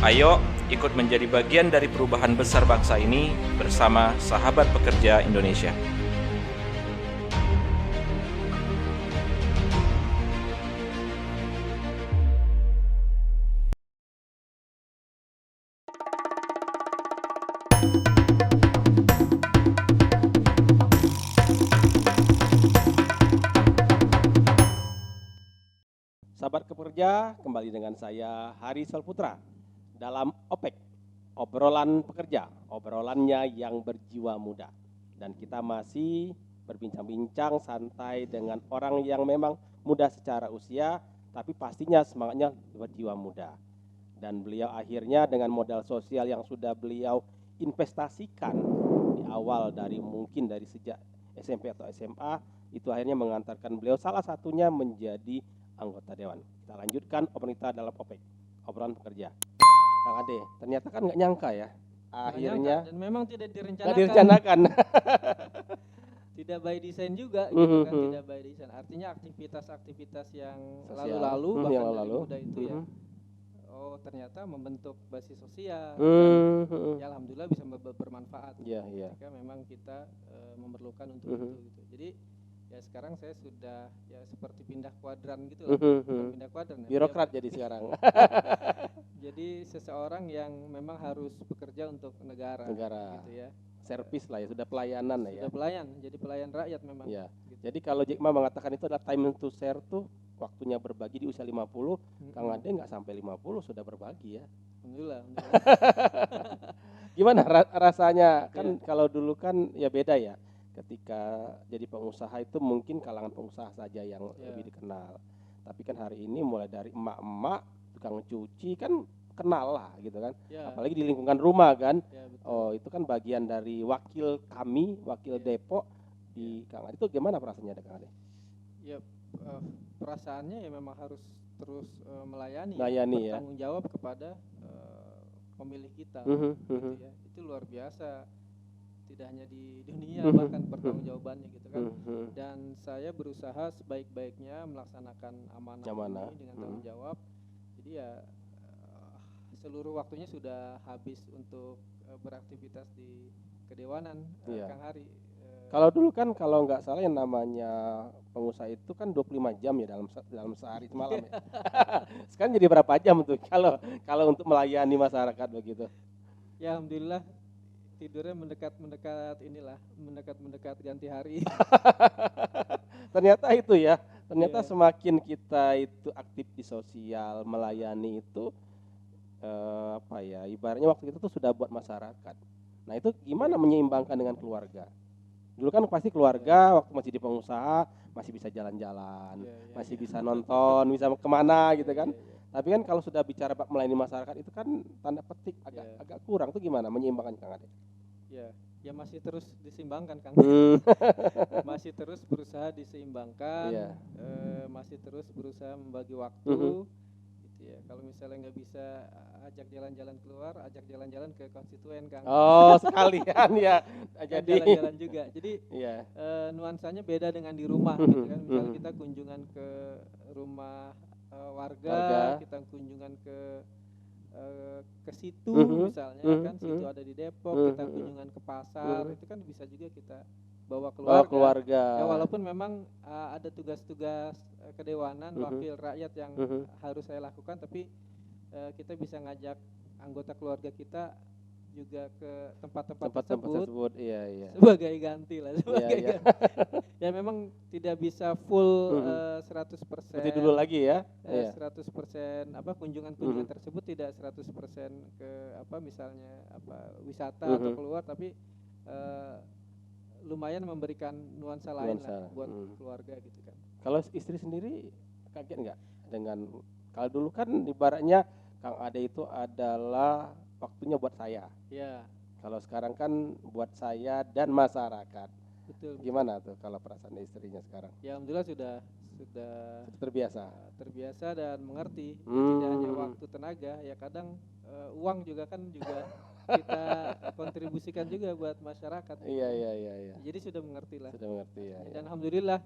Ayo ikut menjadi bagian dari perubahan besar bangsa ini bersama Sahabat Pekerja Indonesia. Sahabat Pekerja, kembali dengan saya Hari Salputra dalam OPEK, obrolan pekerja, obrolannya yang berjiwa muda. Dan kita masih berbincang-bincang santai dengan orang yang memang muda secara usia, tapi pastinya semangatnya berjiwa muda. Dan beliau akhirnya dengan modal sosial yang sudah beliau investasikan di awal mungkin dari sejak SMP atau SMA, itu akhirnya mengantarkan beliau salah satunya menjadi anggota dewan. Kita lanjutkan obrolan kita dalam OPEK, obrolan pekerja. Kang Ade, ternyata kan nggak nyangka ya, akhirnya dan memang tidak nggak direncanakan, tidak tidak by design juga gitu kan, Mhm. tidak by design. Artinya aktivitas-aktivitas yang Sosial. lalu-lalu Yang bahkan dari lalu. muda itu ya, Mhm. oh ternyata membentuk basis sosial Mhm. dan ya alhamdulillah bisa bermanfaat Iya, iya. ketika memang kita memerlukan untuk Mhm. itu gitu. Jadi ya sekarang saya sudah ya seperti pindah kuadran gitu lah, Mhm. bukan pindah kuadran ya, Birokrat jadi sekarang. jadi seseorang yang memang harus bekerja untuk negara Negara. gitu ya. Servis lah ya, sudah pelayanan lah ya. Sudah pelayan, jadi pelayan rakyat memang. Iya. Gitu. Jadi kalau Jack Ma mengatakan itu adalah time to share tuh, waktunya berbagi di usia 50, Kang Ade nggak sampai 50 sudah berbagi ya. Alhamdulillah. Gimana rasanya? Kan Ya. kalau dulu kan ya beda ya. Ketika jadi pengusaha itu mungkin kalangan pengusaha saja yang lebih dikenal. Tapi kan hari ini mulai dari emak-emak, tukang cuci kan kenal lah gitu kan. Ya. Apalagi di lingkungan rumah kan. Ya, betul. Oh, itu kan bagian dari wakil kami, wakil Ya. Depok di Kang Ade. Itu gimana perasaannya Kang Ade? Ya, perasaannya ya memang harus terus melayani, ya. bertanggung jawab kepada pemilik kita. Mhm. Gitu ya. Itu luar biasa. Tidak hanya di dunia bahkan pertanggungjawabannya gitu kan. Dan saya berusaha sebaik-baiknya melaksanakan amanah ini dengan tanggung jawab. Jadi ya seluruh waktunya sudah habis untuk beraktivitas di kedewanan, Kang Hari. Kalau dulu kan kalau nggak salah yang namanya pengusaha itu kan 25 jam ya dalam sehari semalam ya. Sekarang jadi berapa jam tuh kalau untuk melayani masyarakat begitu? Ya alhamdulillah tidurnya mendekat ganti hari. Ternyata itu ya, semakin kita itu aktif di sosial, melayani itu ibaratnya waktu itu tuh sudah buat masyarakat. Nah itu gimana menyeimbangkan dengan keluarga? Dulu kan pasti keluarga waktu masih di pengusaha masih bisa jalan-jalan, masih bisa nonton, bisa kemana gitu kan. Tapi kan kalau sudah bicara melayani masyarakat itu kan tanda petik agak kurang. Tuh gimana menyeimbangkan Kang Ade? Ya masih terus diseimbangkan Kang. Masih terus berusaha diseimbangkan, masih terus berusaha membagi waktu. Ya, kalau misalnya nggak bisa ajak jalan-jalan keluar, ajak jalan-jalan ke konstituen Kang. Oh sekalian ya. Jadi jalan-jalan juga. Jadi nuansanya beda dengan di rumah gitu kan. Misalnya kita kunjungan ke rumah warga, kita kunjungan ke situ misalnya kan, situ ada di Depok, kita kunjungan ke pasar, itu kan bisa juga kita bawa keluarga. Ya walaupun memang ada tugas-tugas kedewanan, wakil rakyat yang harus saya lakukan, tapi kita bisa ngajak anggota keluarga kita juga ke tempat-tempat tersebut. Iya. Sebagai ganti lah, Iya. Ya memang tidak bisa full 100%. Seperti dulu lagi ya. 100% kunjungan tersebut tidak 100% ke misalnya wisata atau keluar, tapi lumayan memberikan nuansa lain lah buat keluarga gitu kan. Kalau istri sendiri kaget nggak dengan kalau dulu kan ibaratnya Kang Ade itu adalah waktunya buat saya. Ya. Kalau sekarang kan buat saya dan masyarakat. Betul. Gimana tuh kalau perasaan istrinya sekarang? Ya alhamdulillah sudah terbiasa dan mengerti. Tidak hanya waktu tenaga, ya kadang uang juga kita kontribusikan juga buat masyarakat. Iya. Jadi sudah mengerti lah. Ya. Dan alhamdulillah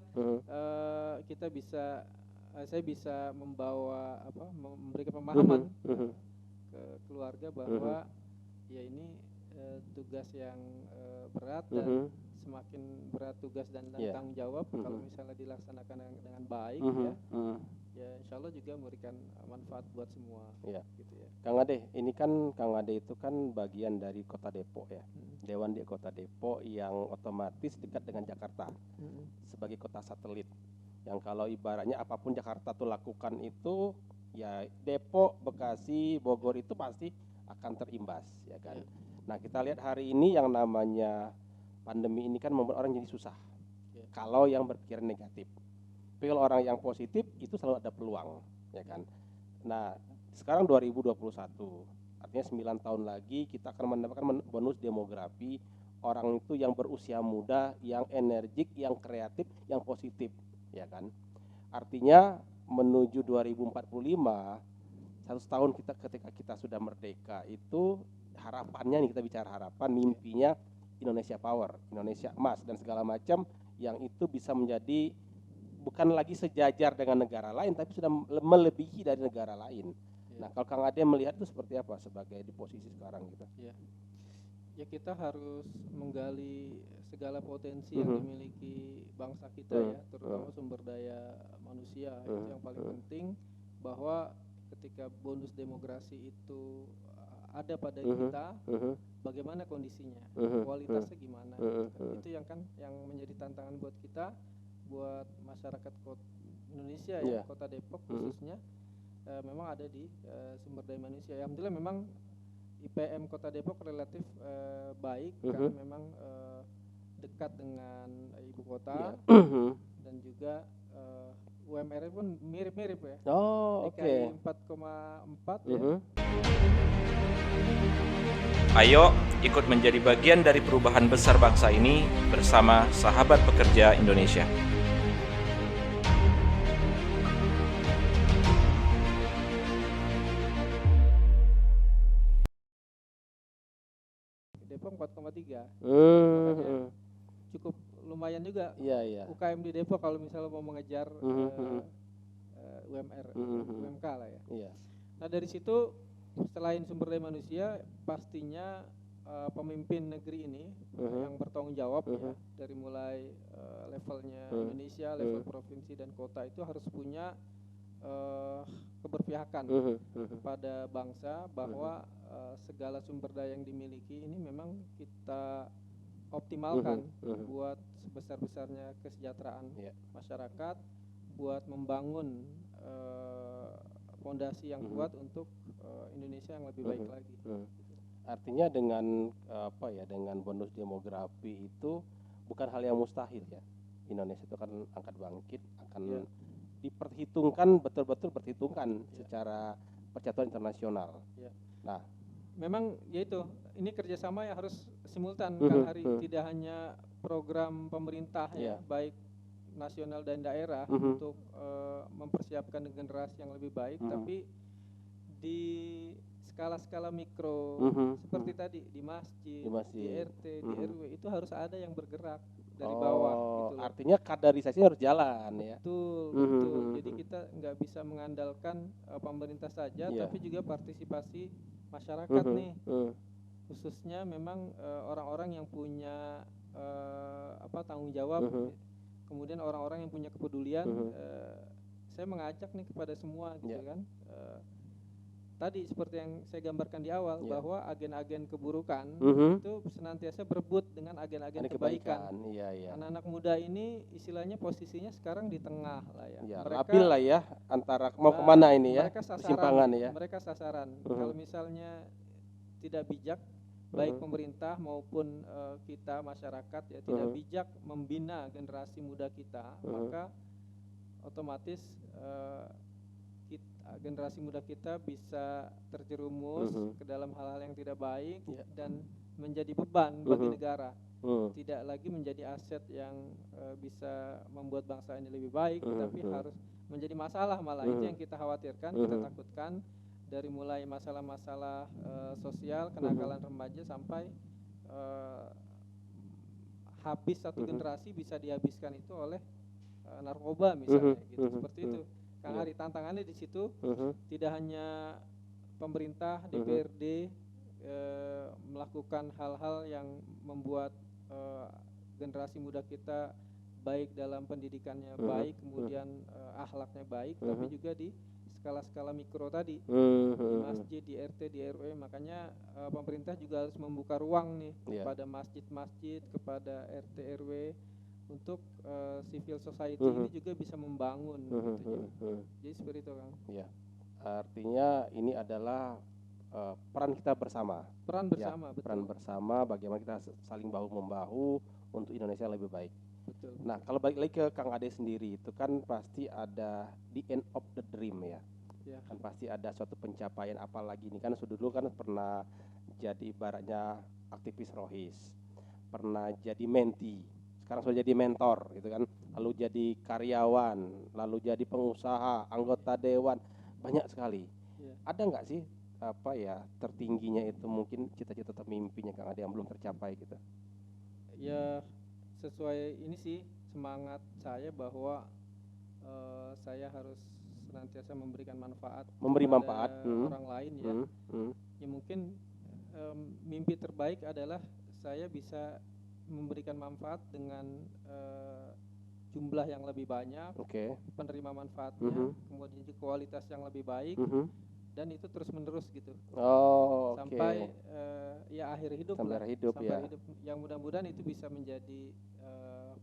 saya bisa memberikan pemahaman ke keluarga bahwa ya ini tugas yang berat dan semakin berat tugas dan tanggung jawab kalau misalnya dilaksanakan dengan baik ya insya Allah juga memberikan manfaat buat semua. Gitu ya. Kang Ade, ini kan Kang Ade itu kan bagian dari Kota Depok ya, Dewan di Kota Depok yang otomatis dekat dengan Jakarta sebagai kota satelit. Yang kalau ibaratnya apapun Jakarta tuh lakukan itu, ya Depok, Bekasi, Bogor itu pasti akan terimbas, ya kan. Nah kita lihat hari ini yang namanya pandemi ini kan membuat orang jadi susah. Kalau yang berpikiran negatif. Tapi kalau orang yang positif itu selalu ada peluang, ya kan. Nah, sekarang 2021, artinya 9 tahun lagi kita akan mendapatkan bonus demografi orang itu yang berusia muda, yang energik, yang kreatif, yang positif, ya kan. Artinya menuju 2045, 100 tahun ketika kita sudah merdeka itu harapannya nih, kita bicara harapan, mimpinya Indonesia Power, Indonesia Emas dan segala macam yang itu bisa menjadi bukan lagi sejajar dengan negara lain, tapi sudah melebihi dari negara lain. Nah, kalau Kang Ade melihat itu seperti apa sebagai di posisi sekarang gitu? Ya kita harus menggali segala potensi yang dimiliki bangsa kita ya, terutama sumber daya manusia. Itu yang paling penting, bahwa ketika bonus demografi itu ada pada kita, bagaimana kondisinya, kualitasnya gimana, itu yang menjadi tantangan buat kita, buat masyarakat Indonesia ya, Kota Depok khususnya. Memang ada di sumber daya manusia. Alhamdulillah memang IPM Kota Depok relatif baik karena memang dekat dengan ibu kota dan juga UMR pun mirip-mirip ya. DKI 4,4 ya. Ayo ikut menjadi bagian dari perubahan besar bangsa ini bersama Sahabat Pekerja Indonesia. Depok 4,3. Cukup lumayan juga. UKM di Depok kalau misalnya mau mengejar UMR, UMK lah ya. Nah dari situ selain sumber daya manusia, pastinya pemimpin negeri ini yang bertanggung jawab ya, dari mulai levelnya Indonesia, level provinsi dan kota itu harus punya keberpihakan kepada bangsa, bahwa segala sumber daya yang dimiliki ini memang kita optimalkan buat sebesar-besarnya kesejahteraan masyarakat, buat membangun fondasi yang kuat untuk Indonesia yang lebih baik lagi. Artinya dengan dengan bonus demografi itu bukan hal yang mustahil ya. Indonesia itu kan angkat bangkit, akan diperhitungkan, betul-betul perhitungkan secara percaturan internasional. Nah, memang yaitu ini kerjasama yang harus simultan Kang Hari, tidak hanya program pemerintah ya, baik nasional dan daerah untuk mempersiapkan generasi yang lebih baik, tapi di skala-skala mikro seperti tadi di masjid, di RT, di RW itu harus ada yang bergerak dari bawah. Gitu. Artinya kaderisasi harus jalan ya. Betul. Jadi kita nggak bisa mengandalkan pemerintah saja, tapi juga partisipasi masyarakat nih, khususnya memang orang-orang yang punya tanggung jawab, kemudian orang-orang yang punya kepedulian. Saya mengajak nih kepada semua gitu kan. Tadi seperti yang saya gambarkan di awal, bahwa agen-agen keburukan itu senantiasa berebut dengan agen-agen kebaikan. Anak-anak muda ini istilahnya posisinya sekarang di tengah lah ya. Mereka labil lah ya, antara mau kemana ini ya, persimpangan ya. Mereka sasaran. Kalau misalnya tidak bijak, baik pemerintah maupun kita masyarakat ya, tidak bijak membina generasi muda kita, maka otomatis generasi muda kita bisa terjerumus ke dalam hal-hal yang tidak baik dan menjadi beban bagi negara. Tidak lagi menjadi aset yang bisa membuat bangsa ini lebih baik, tapi harus menjadi masalah malah. Itu yang kita khawatirkan, kita takutkan, dari mulai masalah-masalah sosial, kenakalan remaja sampai habis satu generasi bisa dihabiskan itu oleh narkoba misalnya gitu. Seperti itu. Kang Hari, tantangannya di situ tidak hanya pemerintah, DPRD melakukan hal-hal yang membuat generasi muda kita baik dalam pendidikannya baik, kemudian akhlaknya baik, tapi juga di skala-skala mikro tadi, di masjid, di RT, di RW. Makanya pemerintah juga harus membuka ruang nih kepada masjid-masjid, kepada RT, RW untuk civil society ini juga bisa membangun gitu. Jadi seperti itu, Kang. Ya. Artinya ini adalah peran kita bersama. Peran bersama, betul. Peran bersama bagaimana kita saling bahu-membahu untuk Indonesia lebih baik. Betul. Nah, kalau balik lagi ke Kang Ade sendiri, itu kan pasti ada the end of the dream ya. Kan pasti ada suatu pencapaian, apalagi ini kan sudah dulu kan pernah jadi ibaratnya aktivis rohis, pernah jadi menti, sekarang sudah jadi mentor gitu kan, lalu jadi karyawan, lalu jadi pengusaha, anggota dewan, banyak sekali. Ada nggak sih apa ya tertingginya itu mungkin cita-cita atau mimpinya Kang Ade yang belum tercapai gitu? Ya sesuai ini sih semangat saya bahwa saya harus senantiasa memberikan manfaat, orang lain ya. Ya mungkin mimpi terbaik adalah saya bisa memberikan manfaat dengan jumlah yang lebih banyak, penerima manfaatnya, kemudian juga kualitas yang lebih baik, dan itu terus menerus gitu. Sampai ya akhir hidup sampai lah, hidup, sampai ya. hidup. Yang mudah-mudahan itu bisa menjadi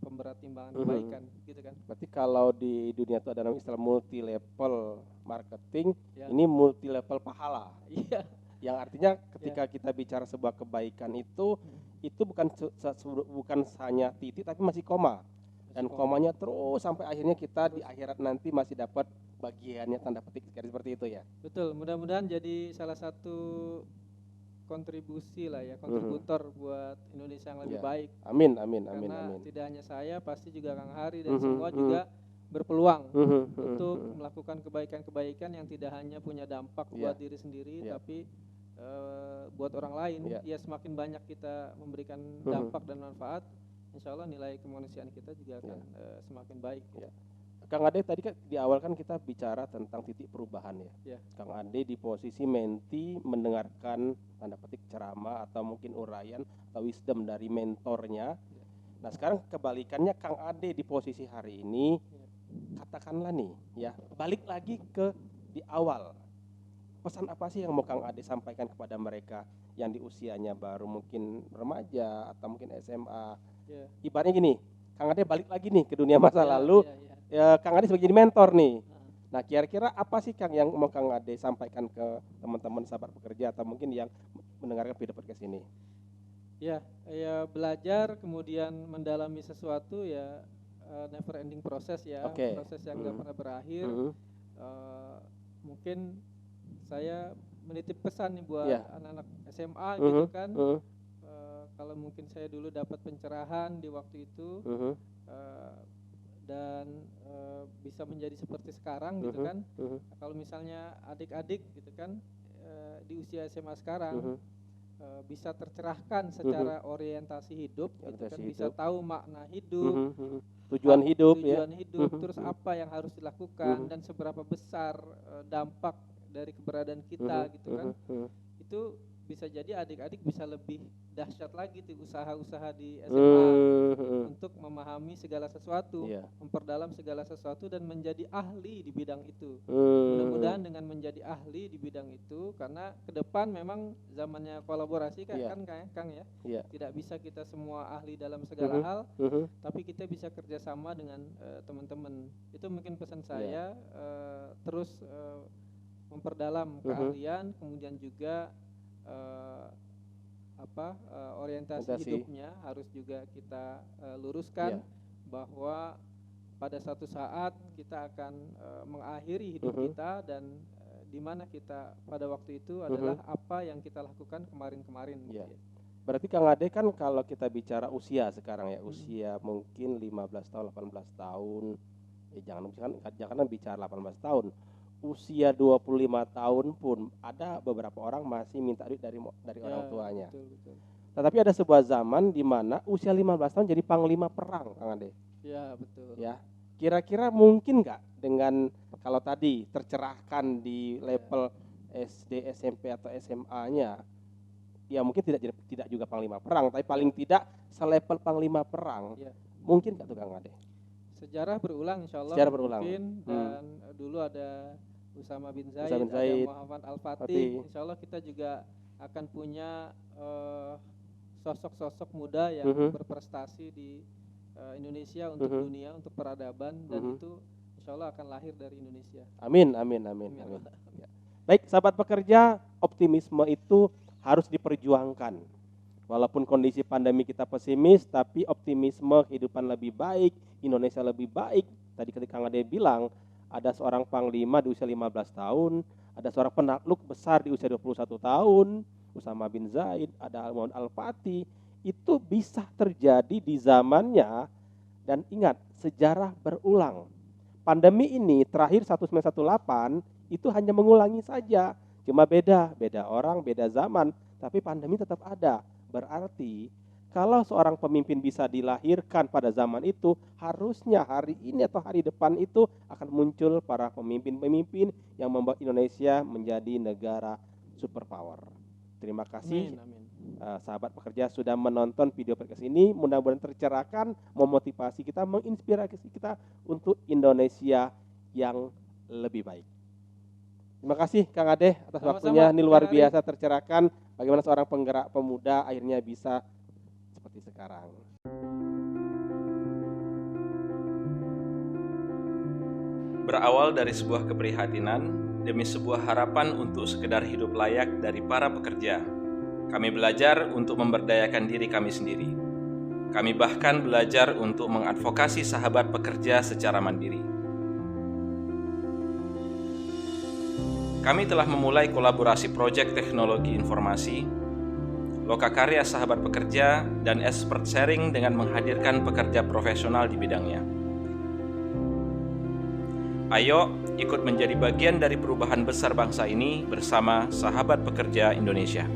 pemberat timbangan kebaikan gitu kan. Berarti kalau di dunia itu ada namanya istilah multi level marketing, ini multi level pahala. Iya. Yang artinya ketika kita bicara sebuah kebaikan itu bukan hanya titik tapi masih koma. Dan komanya terus sampai akhirnya kita di akhirat nanti masih dapat bagiannya tanda petik seperti itu ya. Betul, mudah-mudahan jadi salah satu kontribusi lah ya, kontributor buat Indonesia yang lebih baik. Amin. Karena tidak hanya saya, pasti juga Kang Hari dan semua juga berpeluang untuk melakukan kebaikan-kebaikan yang tidak hanya punya dampak buat diri sendiri, tapi buat orang lain. Ya semakin banyak kita memberikan dampak dan manfaat, insya Allah nilai kemanusiaan kita juga akan semakin baik. Kang Ade tadi kan di awal kan kita bicara tentang titik perubahan ya. Kang Ade di posisi menti mendengarkan tanda petik ceramah atau mungkin uraian atau wisdom dari mentornya. Nah sekarang kebalikannya Kang Ade di posisi hari ini, katakanlah nih ya, balik lagi ke di awal. Pesan apa sih yang mau Kang Ade sampaikan kepada mereka yang di usianya baru mungkin remaja atau mungkin SMA? Ibaratnya gini, Kang Ade balik lagi nih ke dunia masa lalu. Ya, Kang Ade sebagai mentor nih. Nah, kira-kira apa sih Kang yang mau Kang Ade sampaikan ke teman-teman sahabat pekerja atau mungkin yang mendengarkan video podcast ini? Ya belajar kemudian mendalami sesuatu ya never ending proses ya, proses yang nggak pernah berakhir. Mungkin saya menitip pesan nih buat anak-anak SMA gitu kan. Kalau mungkin saya dulu dapat pencerahan di waktu itu. Dan bisa menjadi seperti sekarang gitu kan. Kalau misalnya adik-adik gitu kan di usia SMA sekarang bisa tercerahkan secara orientasi hidup gitu kan, bisa tahu makna hidup, tujuan hidup, terus apa yang harus dilakukan dan seberapa besar dampak dari keberadaan kita gitu kan. Itu bisa jadi adik-adik bisa lebih dahsyat lagi tuh usaha-usaha di SMA untuk memahami segala sesuatu, memperdalam segala sesuatu dan menjadi ahli di bidang itu. Mudah-mudahan dengan menjadi ahli di bidang itu, karena ke depan memang zamannya kolaborasi kan Kang ya. Tidak bisa kita semua ahli dalam segala hal, tapi kita bisa kerjasama dengan teman-teman. Itu mungkin pesan saya, terus memperdalam keahlian, kemudian juga orientasi hidupnya harus juga kita luruskan, bahwa pada suatu saat kita akan mengakhiri hidup kita dan di mana kita pada waktu itu adalah apa yang kita lakukan kemarin-kemarin. Berarti Kang Ade kan kalau kita bicara usia sekarang ya, usia mungkin 15 tahun, 18 tahun, jangan bicara 18 tahun. Usia 25 tahun pun ada beberapa orang masih minta duit dari orang tuanya. Betul. Tetapi ada sebuah zaman di mana usia 15 tahun jadi panglima perang, Kang Ade. Ya, betul. Ya. Kira-kira mungkin nggak dengan kalau tadi tercerahkan di level SD, SMP atau SMA-nya, ya mungkin tidak juga panglima perang, tapi paling tidak selevel panglima perang. Ya. Mungkin nggak tuh Kang Ade? Sejarah berulang insya Allah Sejarah berulang. mungkin, dan dulu ada Usama bin Zaid, Usama bin Zaid, ada Muhammad Al-Fatih. Fatih. Insya Allah kita juga akan punya sosok-sosok muda yang berprestasi di Indonesia untuk dunia, untuk peradaban, dan itu insya Allah akan lahir dari Indonesia. Amin. Ya. Baik, sahabat pekerja, optimisme itu harus diperjuangkan. Walaupun kondisi pandemi kita pesimis, tapi optimisme kehidupan lebih baik, Indonesia lebih baik. Tadi ketika Kang Ade bilang, ada seorang panglima di usia 15 tahun, ada seorang penakluk besar di usia 21 tahun, Usama bin Zaid, ada Muhammad Al-Fatih. Itu bisa terjadi di zamannya, dan ingat, sejarah berulang. Pandemi ini terakhir 1918 itu hanya mengulangi saja. Cuma beda orang, beda zaman, tapi pandemi tetap ada. Berarti kalau seorang pemimpin bisa dilahirkan pada zaman itu, harusnya hari ini atau hari depan itu akan muncul para pemimpin-pemimpin yang membuat Indonesia menjadi negara superpower. Terima kasih. Amin. Sahabat pekerja sudah menonton video podcast ini, mudah-mudahan tercerahkan, memotivasi kita, menginspirasi kita untuk Indonesia yang lebih baik. Terima kasih Kang Ade atas waktunya, ini luar biasa tercerahkan bagaimana seorang penggerak pemuda akhirnya bisa seperti sekarang. Berawal dari sebuah keprihatinan demi sebuah harapan untuk sekedar hidup layak dari para pekerja, kami belajar untuk memberdayakan diri kami sendiri. Kami bahkan belajar untuk mengadvokasi sahabat pekerja secara mandiri. Kami telah memulai kolaborasi proyek teknologi informasi, lokakarya sahabat pekerja, dan expert sharing dengan menghadirkan pekerja profesional di bidangnya. Ayo ikut menjadi bagian dari perubahan besar bangsa ini bersama sahabat pekerja Indonesia.